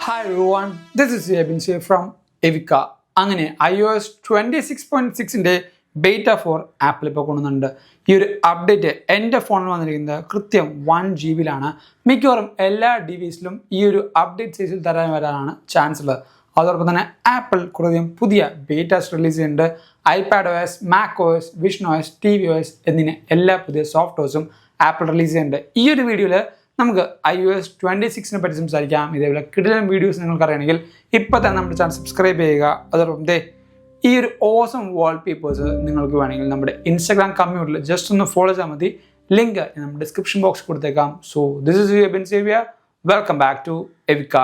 Hi everyone, this is Yabin from Evika. അങ്ങനെ iOS 26.6ന്റെ beta 4 ആപ്പിൽ ഇപ്പോൾ കൊണ്ടുവന്നുണ്ട്. ഈ ഒരു അപ്ഡേറ്റ് എൻ്റെ ഫോണിൽ വന്നിരിക്കുന്നത് കൃത്യം 1 GB മിക്കവാറും എല്ലാ ഡിവൈസിലും ഈ ഒരു അപ്ഡേറ്റ് സൈസിൽ വരാനാണ് ചാൻസ് ഉള്ളത്. അതോടൊപ്പം തന്നെ ആപ്പിൾ കുറേയധികം പുതിയ ബേറ്റാസ് റിലീസ് ചെയ്യുന്നുണ്ട്. iPadOS, macOS, visionOS, tvOS എന്നിങ്ങനെ എല്ലാ പുതിയ സോഫ്റ്റ്വെയർസും ആപ്പിൾ റിലീസ് ചെയ്യുന്നുണ്ട്. ഈ ഒരു വീഡിയോയിൽ നമുക്ക് iOS 26നെ പറ്റി സംസാരിക്കാം. ഇതേപോലെ കിടിലൻ വീഡിയോസ് നിങ്ങൾക്ക് അറിയണമെങ്കിൽ ഇപ്പോൾ തന്നെ നമ്മുടെ ചാനൽ സബ്സ്ക്രൈബ് ചെയ്യുക. അതോടൊപ്പം ഈ ഒരു ഓസം വാൾപേപ്പേഴ്സ് നിങ്ങൾക്ക് വേണമെങ്കിൽ നമ്മുടെ ഇൻസ്റ്റാഗ്രാം കമ്മ്യൂണിറ്റിയിൽ ജസ്റ്റ് ഒന്ന് ഫോളോ ചെയ്താൽ മതി. ലിങ്ക് നമ്മുടെ ഡിസ്ക്രിപ്ഷൻ ബോക്സ് കൊടുത്തേക്കാം. സോ ദിസ് ഇസ് യു സേവിയ. വെൽക്കം ബാക്ക് ടു എവിക്ക.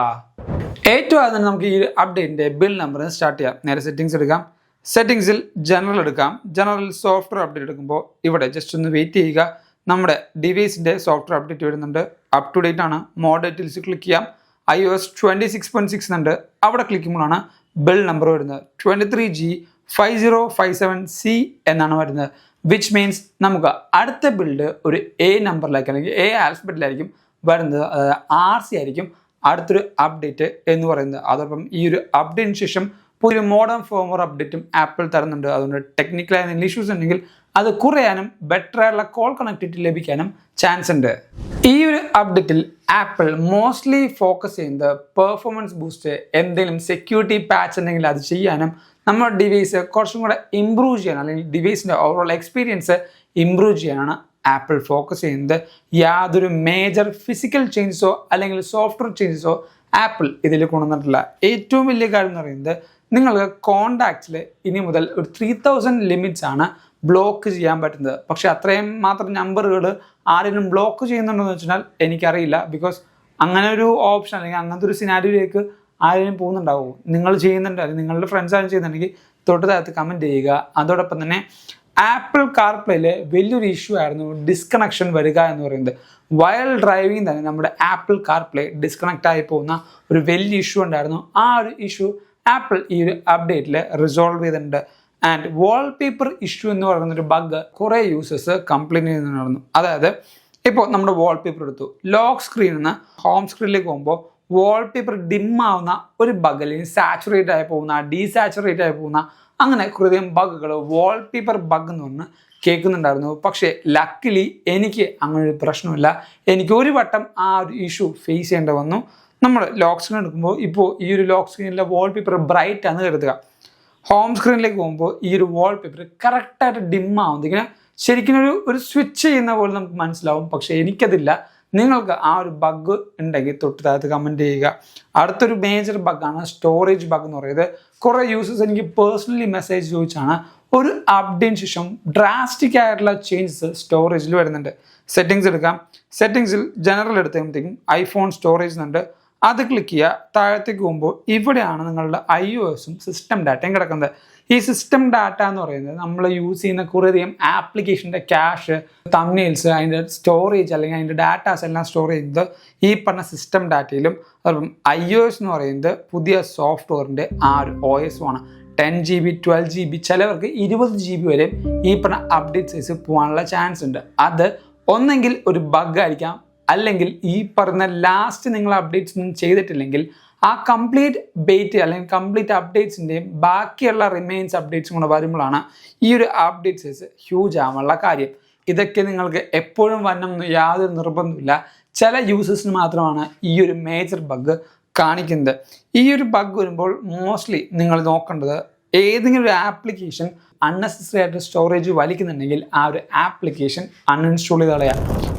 ഏറ്റവും ആദ്യം തന്നെ നമുക്ക് ഈ അപ്ഡേറ്റിൻ്റെ ബിൽ നമ്പർ സ്റ്റാർട്ട് ചെയ്യാം. നേരെ സെറ്റിംഗ്സ് എടുക്കാം. സെറ്റിംഗ്സിൽ ജനറൽ എടുക്കാം. ജനറൽ സോഫ്റ്റ്വെയർ അപ്ഡേറ്റ് എടുക്കുമ്പോൾ ഇവിടെ ജസ്റ്റ് ഒന്ന് വെയിറ്റ് ചെയ്യുക. നമ്മുടെ ഡിവൈസിൻ്റെ സോഫ്റ്റ്വെയർ അപ്ഡേറ്റ് വരുന്നുണ്ട്. അപ് ടു ഡേറ്റ് ആണ്. മോർ ഡീറ്റെയിൽസ് ക്ലിക്ക് ചെയ്യാം. iOS 26.6 ഉണ്ട്. അവിടെ ക്ലിക്ക് ചെയ്യുമ്പോഴാണ് ബിൽ നമ്പർ വരുന്നത്. 23G5057C എന്നാണ് വരുന്നത്. വിച്ച് മീൻസ് നമുക്ക് അടുത്ത ബിൽഡ് ഒരു A നമ്പറിലേക്ക് അല്ലെങ്കിൽ A ആൽഫബറ്റിലായിരിക്കും വരുന്നത്. അതായത് RC ആയിരിക്കും അടുത്തൊരു അപ്ഡേറ്റ് എന്ന് പറയുന്നത്. അതോടൊപ്പം ഈ ഒരു അപ്ഡേറ്റിന് ശേഷം പുതിയൊരു മോഡേൺ ഫേംവെയർ അപ്ഡേറ്റും ആപ്പിൾ തരുന്നുണ്ട്. അതുകൊണ്ട് ടെക്നിക്കലായ എന്തെങ്കിലും ഇഷ്യൂസ് ഉണ്ടെങ്കിൽ അത് കുറയാനും ബെറ്റർ ആയിട്ടുള്ള കോൾ കണക്ടിവിറ്റി ലഭിക്കാനും ചാൻസ് ഉണ്ട്. ഈ ഒരു അപ്ഡേറ്റിൽ ആപ്പിൾ മോസ്റ്റ്ലി ഫോക്കസ് ചെയ്യുന്നത് പെർഫോമൻസ് ബൂസ്റ്റ്, എന്തെങ്കിലും സെക്യൂരിറ്റി പാച്ച് ഉണ്ടെങ്കിൽ അത് ചെയ്യാനും നമ്മുടെ ഡിവൈസ് കുറച്ചും കൂടെ ഇമ്പ്രൂവ് ചെയ്യാനും അല്ലെങ്കിൽ ഡിവൈസിൻ്റെ ഓവറോൾ എക്സ്പീരിയൻസ് ഇമ്പ്രൂവ് ചെയ്യാനാണ് ആപ്പിൾ ഫോക്കസ് ചെയ്യുന്നത്. യാതൊരു മേജർ ഫിസിക്കൽ ചേഞ്ചസോ അല്ലെങ്കിൽ സോഫ്റ്റ്വെയർ ചേഞ്ചസോ ആപ്പിൾ ഇതിൽ കൊണ്ടുവന്നിട്ടില്ല. ഏറ്റവും വലിയ കാര്യം എന്ന് പറയുന്നത് നിങ്ങൾക്ക് കോണ്ടാക്ട്സിൽ ഇനി മുതൽ ഒരു 3000 ലിമിറ്റ്സ് ആണ് ബ്ലോക്ക് ചെയ്യാൻ പറ്റുന്നത്. പക്ഷെ അത്രയും മാത്രം നമ്പറുകൾ ആരെങ്കിലും ബ്ലോക്ക് ചെയ്യുന്നുണ്ടോയെന്ന് വെച്ചാൽ എനിക്കറിയില്ല. ബിക്കോസ് അങ്ങനെ ഒരു ഓപ്ഷൻ അല്ലെങ്കിൽ അങ്ങനത്തെ ഒരു സിനാരിയോയിലേക്ക് ആരെങ്കിലും പോകുന്നുണ്ടാവുമോ? നിങ്ങൾ ചെയ്യുന്നുണ്ട് അല്ലെങ്കിൽ നിങ്ങളുടെ ഫ്രണ്ട്സ് ആരും ചെയ്യുന്നുണ്ടെങ്കിൽ തൊട്ടതാകത്ത് കമൻറ്റ് ചെയ്യുക. അതോടൊപ്പം തന്നെ ആപ്പിൾ കാർപ്ലേയിലെ വലിയൊരു ഇഷ്യൂ ആയിരുന്നു ഡിസ്കണക്ഷൻ വരിക എന്ന് പറയുന്നത്. വയൽ ഡ്രൈവിംഗ് തന്നെ നമ്മുടെ ആപ്പിൾ കാർപ്ലേ ഡിസ്കണക്റ്റ് ആയി പോകുന്ന ഒരു വലിയ ഇഷ്യൂ ഉണ്ടായിരുന്നു. ആ ഒരു ഇഷ്യൂ ആപ്പിൾ ഈ ഒരു അപ്ഡേറ്റിൽ റിസോൾവ് ചെയ്തിട്ടുണ്ട്. ആൻഡ് വാൾപേപ്പർ ഇഷ്യൂ എന്ന് പറയുന്നൊരു ബഗ് കുറേ യൂസേഴ്സ് കംപ്ലൈൻറ്റ് ചെയ്യുന്നുണ്ടായിരുന്നു. അതായത് ഇപ്പോൾ നമ്മുടെ വാൾപേപ്പർ എടുത്തു, ലോക്ക് സ്ക്രീനിൽ നിന്ന് ഹോം സ്ക്രീനിലേക്ക് പോകുമ്പോൾ വാൾപേപ്പർ ഡിം ആവുന്ന ഒരു ബഗ് അല്ലെങ്കിൽ സാച്ചുറേറ്റ് ആയി പോകുന്ന, ഡീസാച്ചുറേറ്റ് ആയി പോകുന്ന അങ്ങനെ കുറേയധികം ബഗ്ഗുകൾ വാൾപേപ്പർ ബഗ് എന്ന് പറഞ്ഞ് കേൾക്കുന്നുണ്ടായിരുന്നു. പക്ഷേ ലക്കിലി എനിക്ക് അങ്ങനെ ഒരു പ്രശ്നമില്ല. എനിക്ക് ഒരു വട്ടം ആ ഒരു ഇഷ്യൂ ഫേസ് ചെയ്യേണ്ടി വന്നു. നമ്മൾ ലോക്ക് സ്ക്രീൻ എടുക്കുമ്പോൾ ഇപ്പോൾ ഈ ഒരു ലോക്ക് സ്ക്രീനിലെ വാൾപേപ്പർ ബ്രൈറ്റ് ആണെന്ന് കരുതുക. ഹോം സ്ക്രീനിലേക്ക് പോകുമ്പോൾ ഈ ഒരു വാൾപേപ്പർ കറക്റ്റായിട്ട് ഡിം ആവുന്നത് ഇങ്ങനെ ശരിക്കും ഒരു സ്വിച്ച് ചെയ്യുന്ന പോലെ നമുക്ക് മനസ്സിലാവും. പക്ഷേ എനിക്കതില്ല. നിങ്ങൾക്ക് ആ ഒരു ബഗ് ഉണ്ടെങ്കിൽ തൊട്ട് താഴത്ത് കമൻറ്റ് ചെയ്യുക. അടുത്തൊരു മേജർ ബഗ്ഗാണ് സ്റ്റോറേജ് ബഗ് എന്ന് പറയുന്നത്. കുറേ യൂസേഴ്സ് എനിക്ക് പേഴ്സണലി മെസ്സേജ് ചോദിച്ചാണ് ഒരു അപ്ഡേറ്റിന് ശേഷം ഡ്രാസ്റ്റിക് ആയിട്ടുള്ള ചേഞ്ചസ് സ്റ്റോറേജിൽ വരുന്നുണ്ട്. സെറ്റിങ്സ് എടുക്കാം. സെറ്റിങ്സിൽ ജനറൽ എടുത്തുമ്പോഴത്തേക്കും ഐഫോൺ സ്റ്റോറേജ് എന്നുണ്ട്. അത് ക്ലിക്ക് ചെയ്യുക. താഴത്തേക്ക് പോകുമ്പോൾ ഇവിടെയാണ് നിങ്ങളുടെ iOSഉം സിസ്റ്റം ഡാറ്റയും കിടക്കുന്നത്. ഈ സിസ്റ്റം ഡാറ്റ എന്ന് പറയുന്നത് നമ്മൾ യൂസ് ചെയ്യുന്ന കുറേയധികം ആപ്ലിക്കേഷൻ്റെ ക്യാഷ്, തംബ്നെയിൽസ്, അതിൻ്റെ സ്റ്റോറേജ് അല്ലെങ്കിൽ അതിൻ്റെ ഡാറ്റാസ് എല്ലാം സ്റ്റോർ ചെയ്യുന്നത് ഈ പറഞ്ഞ സിസ്റ്റം ഡാറ്റയിലും. അതോടൊപ്പം iOS എന്ന് പറയുന്നത് പുതിയ സോഫ്റ്റ്വെയറിൻ്റെ ആ ഒരു OS ആണ്. 10 GB, 12 GB, ചിലവർക്ക് 20 GB വരെ ഈ പറഞ്ഞ അപ്ഡേറ്റ് സൈസ് പോകാനുള്ള ചാൻസ് ഉണ്ട്. അത് ഒന്നെങ്കിൽ ഒരു ബഗ് ആയിരിക്കാം, അല്ലെങ്കിൽ ഈ പറഞ്ഞ ലാസ്റ്റ് നിങ്ങൾ അപ്ഡേറ്റ്സ് ഒന്നും ചെയ്തിട്ടില്ലെങ്കിൽ ആ കംപ്ലീറ്റ് ബേറ്റ് അല്ലെങ്കിൽ കംപ്ലീറ്റ് അപ്ഡേറ്റ്സിൻ്റെയും ബാക്കിയുള്ള റിമെയിൻസ് അപ്ഡേറ്റ്സും കൂടെ വരുമ്പോഴാണ് ഈ ഒരു അപ്ഡേറ്റ് സൈസ് ഹ്യൂജ് ആവാനുള്ള കാര്യം. ഇതൊക്കെ നിങ്ങൾക്ക് എപ്പോഴും വരണമെന്ന് യാതൊരു നിർബന്ധമില്ല. ചില യൂസേഴ്സിന് മാത്രമാണ് ഈ ഒരു മേജർ ബഗ് കാണിക്കുന്നത്. ഈ ഒരു ബഗ് വരുമ്പോൾ മോസ്റ്റ്ലി നിങ്ങൾ നോക്കേണ്ടത് ഏതെങ്കിലും ഒരു ആപ്ലിക്കേഷൻ അൺനെസസറി ആയിട്ട് സ്റ്റോറേജ് വലിക്കുന്നുണ്ടെങ്കിൽ ആ ഒരു ആപ്ലിക്കേഷൻ അൺഇൻസ്റ്റാൾ ചെയ്ത് കളയാം.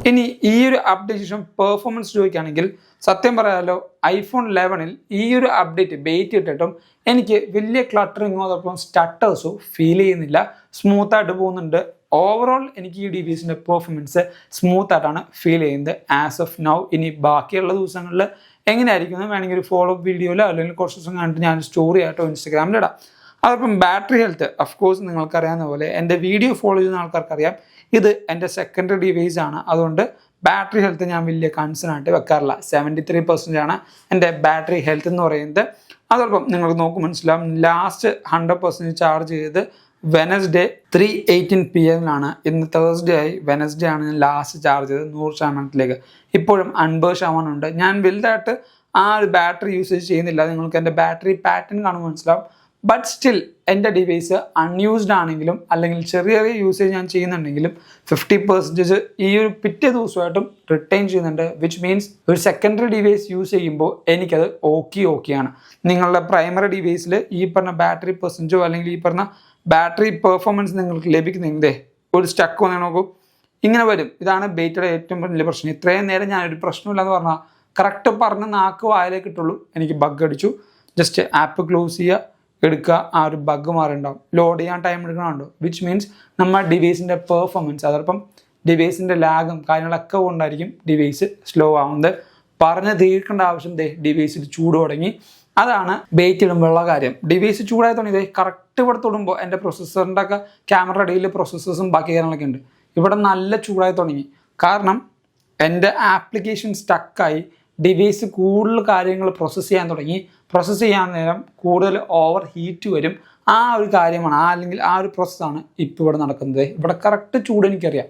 ഇനി ഈ ഒരു അപ്ഡേഷൻ പെർഫോമൻസ് ചോദിക്കുകയാണെങ്കിൽ സത്യം പറയാമല്ലോ, iPhone 11 ഈ ഒരു അപ്ഡേറ്റ് ബേറ്റ് ഇട്ടിട്ടും എനിക്ക് വലിയ ക്ലട്ടറിങ്ങോ അതോടൊപ്പം സ്റ്റട്ടേഴ്സോ ഫീൽ ചെയ്യുന്നില്ല. സ്മൂത്തായിട്ട് പോകുന്നുണ്ട്. ഓവറോൾ എനിക്ക് ഈ ഡിവൈസിൻ്റെ പെർഫോമൻസ് സ്മൂത്തായിട്ടാണ് ഫീൽ ചെയ്യുന്നത് ആസ് ഓഫ് നൗ. ഇനി ബാക്കിയുള്ള ദിവസങ്ങളിൽ എങ്ങനെയായിരിക്കും വേണമെങ്കിൽ ഒരു ഫോളോ അപ്പ് വീഡിയോയിലോ അല്ലെങ്കിൽ കുറച്ച് ദിവസം കണ്ടിട്ട് ഞാൻ സ്റ്റോറി ആയിട്ടോ ഇൻസ്റ്റാഗ്രാമിലിടാം. അതോടൊപ്പം ബാറ്ററി ഹെൽത്ത് ഓഫ്കോഴ്സ് നിങ്ങൾക്കറിയാവുന്ന പോലെ എൻ്റെ വീഡിയോ ഫോളോ ചെയ്യുന്ന ആൾക്കാർക്കറിയാം ഇത് എൻ്റെ സെക്കൻഡറി ഡിവൈസ് ആണ്. അതുകൊണ്ട് ബാറ്ററി ഹെൽത്ത് ഞാൻ വലിയ കൺസേൺ ആയിട്ട് വെക്കാറില്ല. 73% ആണ് എൻ്റെ ബാറ്ററി ഹെൽത്ത് എന്ന് പറയുന്നത്. അതോടൊപ്പം നിങ്ങൾക്ക് നോക്കും മനസ്സിലാവും, ലാസ്റ്റ് 100% ചാർജ് ചെയ്ത് വെനസ്ഡേ 3:18 PM ഇന്ന് തേഴ്സ്ഡേ ആയി. വെനസ്ഡേ ആണ് ഞാൻ ലാസ്റ്റ് ചാർജ് ചെയ്തത് 100%. ഇപ്പോഴും 50% ഉണ്ട്. ഞാൻ വലുതായിട്ട് ആ ഒരു ബാറ്ററി യൂസേജ് ചെയ്യുന്നില്ല. നിങ്ങൾക്ക് എൻ്റെ ബാറ്ററി പാറ്റേൺ കാണുമ്പോൾ മനസ്സിലാവും. ബട്ട് സ്റ്റിൽ എൻ്റെ ഡിവൈസ് അൺയൂസ്ഡ് ആണെങ്കിലും അല്ലെങ്കിൽ ചെറിയ ചെറിയ യൂസേജ് ഞാൻ ചെയ്യുന്നുണ്ടെങ്കിലും 50% ഈ ഒരു പിറ്റേ ദിവസമായിട്ടും റിട്ടേൺ ചെയ്യുന്നുണ്ട്. വിച്ച് മീൻസ് ഒരു സെക്കൻഡറി ഡിവൈസ് യൂസ് ചെയ്യുമ്പോൾ എനിക്കത് ഓക്കെയാണ്. നിങ്ങളുടെ പ്രൈമറി ഡിവൈസിൽ ഈ പറഞ്ഞ ബാറ്ററി പെർസെൻറ്റേജോ അല്ലെങ്കിൽ ഈ പറഞ്ഞ ബാറ്ററി പെർഫോമൻസ് നിങ്ങൾക്ക് ലഭിക്കുന്നെങ്കിൽ ഒരു സ്റ്റക്ക് വന്നു നോക്കൂ, ഇങ്ങനെ വരും. ഇതാണ് ബെയ്റ്റയുടെ ഏറ്റവും വലിയ പ്രശ്നം. ഇത്രയും നേരം ഞാനൊരു പ്രശ്നമില്ലെന്ന് പറഞ്ഞാൽ കറക്റ്റ് പറഞ്ഞ നാക്ക് വായിലേക്ക് ഇട്ടുള്ളൂ, എനിക്ക് ബഗ് അടിച്ചു. ജസ്റ്റ് ആപ്പ് ക്ലോസ് ചെയ്യുക, എടുക്കുക, ആ ഒരു ബഗ് മാറിണ്ടാവും. ലോഡ് ചെയ്യാൻ ടൈം എടുക്കണമുണ്ടോ, വിച്ച് മീൻസ് നമ്മുടെ ഡിവൈസിൻ്റെ പെർഫോമൻസ്, അതോടൊപ്പം ഡിവൈസിൻ്റെ ലാഗും കാര്യങ്ങളൊക്കെ കൊണ്ടായിരിക്കും ഡിവൈസ് സ്ലോ ആവുന്നത്. പറഞ്ഞ് തീർക്കേണ്ട ആവശ്യം ഡിവൈസിൽ ചൂട് തുടങ്ങി. അതാണ് ബെയ്റ്റ് ഇടുമ്പോഴുള്ള കാര്യം. ഡിവൈസ് ചൂടായി തുടങ്ങി കറക്റ്റ് ഇവിടെ തൊടുമ്പോൾ എൻ്റെ പ്രൊസസ്സറിൻ്റെ ഒക്കെ ക്യാമറ ഇടയിൽ പ്രൊസസ്സേഴ്സും ബാക്കി കാര്യങ്ങളൊക്കെ ഉണ്ട്. ഇവിടെ നല്ല ചൂടായി തുടങ്ങി. കാരണം എൻ്റെ ആപ്ലിക്കേഷൻ സ്റ്റക്കായി, ഡിവൈസ് കൂടുതൽ കാര്യങ്ങൾ പ്രോസസ്സ് ചെയ്യാൻ തുടങ്ങി. പ്രോസസ്സ് ചെയ്യാൻ നേരം കൂടുതൽ ഓവർ ഹീറ്റ് വരും. ആ ഒരു കാര്യമാണ്, അല്ലെങ്കിൽ ആ ഒരു പ്രോസസ്സാണ് ഇപ്പോൾ ഇവിടെ നടക്കുന്നത്. ഇവിടെ കറക്റ്റ് ചൂട് എനിക്കറിയാം.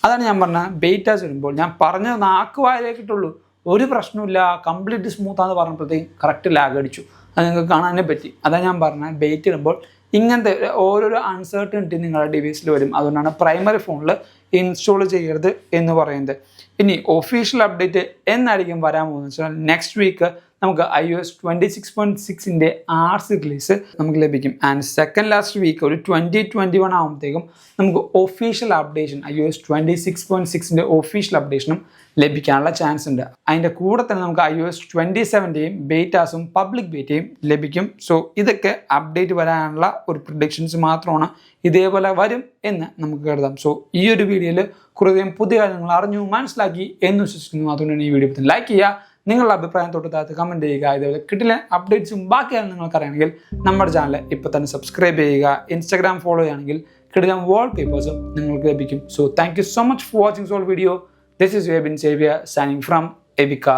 അതാണ് ഞാൻ പറഞ്ഞത്, ബെയ്റ്റാസ് ഇടുമ്പോൾ ഞാൻ പറഞ്ഞത് നാക്ക് വായിലേക്കിട്ടുള്ളൂ, ഒരു പ്രശ്നമില്ല, കംപ്ലീറ്റ് സ്മൂത്താന്ന് പറഞ്ഞപ്പോഴത്തേക്കും കറക്റ്റ് ലാഗ് അടിച്ചു. അത് നിങ്ങൾക്ക് കാണാനേ പറ്റി. അതാണ് ഞാൻ പറഞ്ഞത്, ബെയ്റ്റ് ഇടുമ്പോൾ ഇങ്ങനത്തെ ഓരോരോ അൺസർട്ടനിറ്റി നിങ്ങളുടെ ഡിവൈസിൽ വരും. അതുകൊണ്ടാണ് പ്രൈമറി ഫോണിൽ ഇൻസ്റ്റാൾ ചെയ്യരുത് എന്ന് പറയുന്നത്. ഇനി ഒഫീഷ്യൽ അപ്ഡേറ്റ് എന്നായിരിക്കും വരാൻ പോകുന്നത് വെച്ചാൽ നെക്സ്റ്റ് വീക്ക് നമുക്ക് iOS 26.6 RC റിലീസ് നമുക്ക് ലഭിക്കും. ആൻഡ് സെക്കൻഡ് ലാസ്റ്റ് വീക്ക് ഒരു 2021 ആകുമ്പോഴത്തേക്കും നമുക്ക് ഒഫീഷ്യൽ അപ്ഡേഷൻ iOS 26.6 ഒഫീഷ്യൽ അപ്ഡേഷനും ലഭിക്കാനുള്ള ചാൻസ് ഉണ്ട്. അതിൻ്റെ കൂടെ തന്നെ നമുക്ക് iOS 27 ബേറ്റാസും പബ്ലിക് ബേറ്റയും ലഭിക്കും. സോ ഇതൊക്കെ അപ്ഡേറ്റ് വരാനുള്ള ഒരു പ്രിഡിക്ഷൻസ് മാത്രമാണ്. ഇതേപോലെ വരും എന്ന് നമുക്ക് കരുതാം. സോ ഈ ഒരു വീഡിയോയിൽ കുറേ പുതിയ കാര്യങ്ങൾ അറിഞ്ഞു മനസ്സിലാക്കി എന്ന് വിശ്വസിക്കുന്നു. അതുകൊണ്ട് ഈ വീഡിയോ ലൈക്ക് ചെയ്യുക, നിങ്ങളുടെ അഭിപ്രായം തൊട്ട് താഴത്ത് കമൻറ്റ് ചെയ്യുക. ഇതേപോലെ കിട്ടില്ല അപ്ഡേറ്റ്സും ബാക്കിയാണ് നിങ്ങൾക്ക് അറിയണമെങ്കിൽ നമ്മുടെ ചാനൽ ഇപ്പോൾ തന്നെ സബ്സ്ക്രൈബ് ചെയ്യുക. ഇൻസ്റ്റാഗ്രാം ഫോളോ ചെയ്യുകയാണെങ്കിൽ കിട്ടില്ല വാൾ പേപ്പേഴ്സും നിങ്ങൾക്ക് ലഭിക്കും. So thank you so much for watching soul video. This is Vebin Xavier signing from Evica.